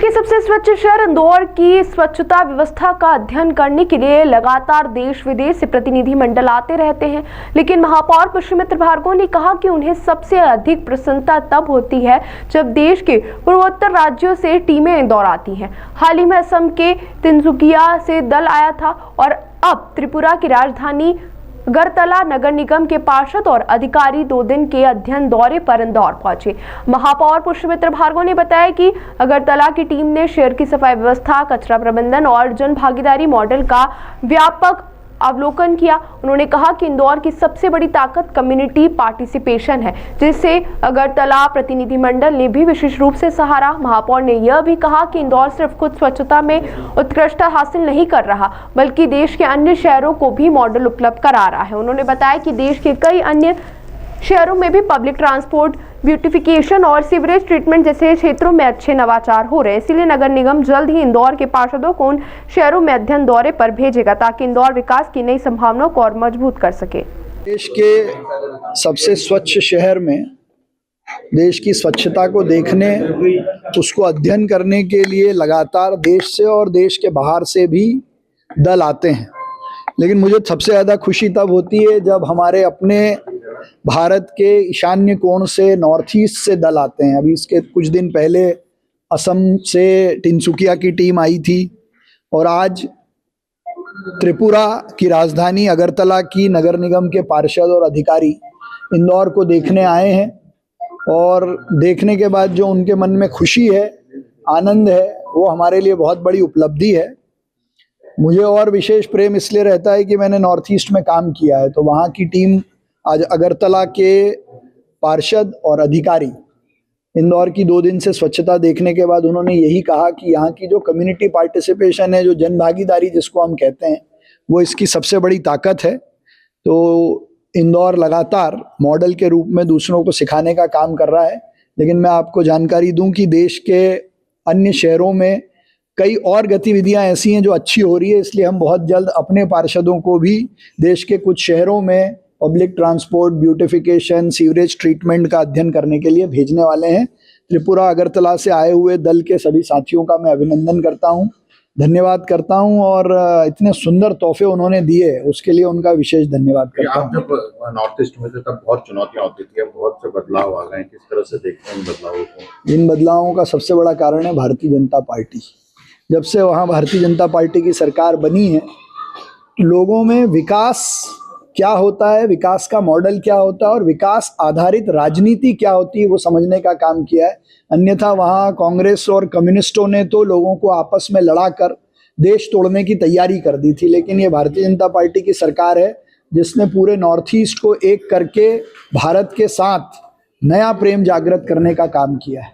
के सबसे स्वच्छ शहर इंदौर की स्वच्छता व्यवस्था का अध्ययन करने के लिए लगातार देश विदेश से प्रतिनिधि मंडल आते रहते हैं, लेकिन महापौर पुष्यमित्र भार्गव ने कहा कि उन्हें सबसे अधिक प्रसन्नता तब होती है जब देश के पूर्वोत्तर राज्यों से टीमें इंदौर आती हैं। हाल ही में असम के तिनसुकिया से दल आया था और अब त्रिपुरा की राजधानी अगरतला नगर निगम के पार्षद और अधिकारी 2 दिन के अध्ययन दौरे पर इंदौर पहुंचे। महापौर पुष्यमित्र भार्गव ने बताया कि अगरतला की टीम ने शहर की सफाई व्यवस्था, कचरा प्रबंधन और जन भागीदारी मॉडल का व्यापक अवलोकन किया। उन्होंने कहा कि इंदौर की सबसे बड़ी ताकत कम्युनिटी पार्टिसिपेशन है, जिसे अगरतला प्रतिनिधिमंडल ने भी विशेष रूप से सहारा। महापौर ने यह भी कहा कि इंदौर सिर्फ खुद स्वच्छता में उत्कृष्टता हासिल नहीं कर रहा, बल्कि देश के अन्य शहरों को भी मॉडल उपलब्ध करा रहा है। उन्होंने बताया कि देश के कई अन्य शहरों में भी पब्लिक ट्रांसपोर्ट, ब्यूटिफिकेशन और सीवरेज ट्रीटमेंट जैसे क्षेत्रों में अच्छे नवाचार हो रहे हैं। इसलिए नगर निगम जल्द ही इंदौर के पार्षदों को उन शहरों में अध्ययन दौरे पर भेजेगा ताकि इंदौर विकास की नई संभावनाओं को और मजबूत कर सके। देश के सबसे स्वच्छ शहर में देश की स्वच्छता को देखने, उसको अध्ययन करने के लिए लगातार देश से और देश के बाहर से भी दल आते हैं। लेकिन मुझे सबसे ज़्यादा खुशी तब होती है जब हमारे अपने भारत के ईशान्य कोण से, नॉर्थ ईस्ट से दल आते हैं। अभी इसके कुछ दिन पहले असम से तिनसुकिया की टीम आई थी और आज त्रिपुरा की राजधानी अगरतला की नगर निगम के पार्षद और अधिकारी इंदौर को देखने आए हैं। और देखने के बाद जो उनके मन में खुशी है, आनंद है, वो हमारे लिए बहुत बड़ी उपलब्धि है। मुझे और विशेष प्रेम इसलिए रहता है कि मैंने नॉर्थ ईस्ट में काम किया है, तो वहाँ की टीम आज अगरतला के पार्षद और अधिकारी इंदौर की 2 दिन से स्वच्छता देखने के बाद उन्होंने यही कहा कि यहाँ की जो कम्युनिटी पार्टिसिपेशन है, जो जन भागीदारी जिसको हम कहते हैं, वो इसकी सबसे बड़ी ताकत है। तो इंदौर लगातार मॉडल के रूप में दूसरों को सिखाने का काम कर रहा है। लेकिन मैं आपको जानकारी दूं कि देश के अन्य शहरों में कई और गतिविधियां ऐसी हैं जो अच्छी हो रही है। इसलिए हम बहुत जल्द अपने पार्षदों को भी देश के कुछ शहरों में public transport, beautification, sewerage treatment का अध्ययन करने के लिए भेजने वाले हैं। त्रिपुरा अगरतला से आए हुए दल के सभी साथियों का मैं अभिनंदन करता हूं, धन्यवाद करता हूं और इतने सुंदर तोहफे उन्होंने दिए उसके लिए उनका विशेष धन्यवाद करता हूं। जब नॉर्थ ईस्ट में थे तब बहुत चुनौतियां होती थी, अब बहुत से बदलाव आ गए हैं, किस तरह से देखते हैं इन बदलावों को? इन बदलावों का सबसे बड़ा कारण है भारतीय जनता पार्टी। जब से वहाँ भारतीय जनता पार्टी की सरकार बनी है, लोगों में विकास क्या होता है, विकास का मॉडल क्या होता है और विकास आधारित राजनीति क्या होती है, वो समझने का काम किया है। अन्यथा वहाँ कांग्रेस और कम्युनिस्टों ने तो लोगों को आपस में लड़ाकर देश तोड़ने की तैयारी कर दी थी। लेकिन ये भारतीय जनता पार्टी की सरकार है जिसने पूरे नॉर्थ ईस्ट को एक करके भारत के साथ नया प्रेम जागृत करने का काम किया है।